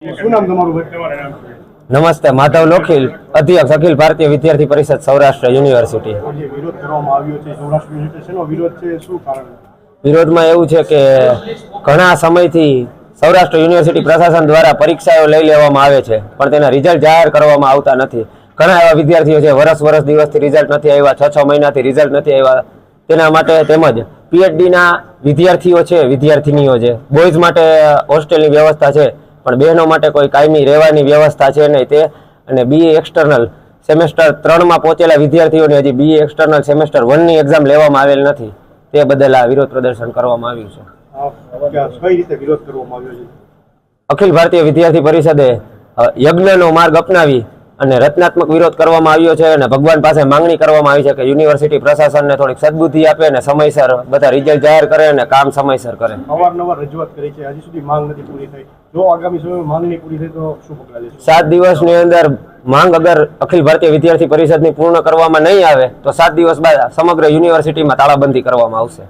શું નામ તમારું ભાઈ? નમસ્તે, માધવ લોખીલ, અધ્યક્ષ અખિલ ભારતીય વિદ્યાર્થી પરિષદ સૌરાષ્ટ્ર યુનિવર્સિટી. જે વિરોધ કરવામાં આવ્યો છે સૌરાષ્ટ્ર યુનિવર્સિટી, શેનો વિરોધ છે, શું કારણ? વિરોધમાં એવું છે કે ઘણા સમયથી સૌરાષ્ટ્ર યુનિવર્સિટી પ્રશાસન દ્વારા પરીક્ષાઓ લઈ લેવામાં આવે છે, પણ તેના રિઝલ્ટ જાહેર કરવામાં આવતા નથી. ઘણા એવા વિદ્યાર્થીઓ છે વર્ષ દિવસથી રિઝલ્ટ નથી આવ્યા, 6 મહિનાથી રિઝલ્ટ નથી આવ્યા. તેના માટે તેમજ પીએચડીના વિદ્યાર્થીઓ છે, વિદ્યાર્થીનીઓ છે, બોયઝ માટે હોસ્ટેલની વ્યવસ્થા છે, પણ બહેનો માટે કોઈ કાયમી રહેવાની વ્યવસ્થા છે નહીં. તે અને બીએ એક્સટર્નલ સેમેસ્ટર 3માં પહોંચેલા વિદ્યાર્થીઓને હજી બીએ એક્સટર્નલ સેમેસ્ટર 1ની એક્ઝામ લેવામાં આવેલ નથી. તે બદલ આ વિરોધ પ્રદર્શન કરવામાં આવ્યું છે. કઈ રીતે વિરોધ કરવામાં આવ્યો છે? અખિલ ભારતીય વિદ્યાર્થી પરિષદે યજ્ઞનો માર્ગ અપનાવી અને રચનાત્મક વિરોધ કરવામાં આવ્યો છે અને ભગવાન પાસે માંગણી કરવામાં આવી છે કે યુનિવર્સિટી પ્રશાસનને થોડીક સદબુદ્ધિ આપે અને સમયસર બધા રિઝલ્ટ જાહેર કરે અને કામ સમયસર કરે. અવારનવાર રજૂઆત કરી છે, હજી સુધી માંગ નથી પૂરી થઈ. જો આગામી સમયમાં માંગ નહીં પૂરી થાય તો શું પગલાં લેશો? 7 દિવસની અંદર માંગ અગર અખિલ ભારતીય વિદ્યાર્થી પરિષદની પૂર્ણ કરવામાં નહીં આવે તો 7 દિવસ બાદ સમગ્ર યુનિવર્સિટીમાં તાળાબંધી કરવામાં આવશે.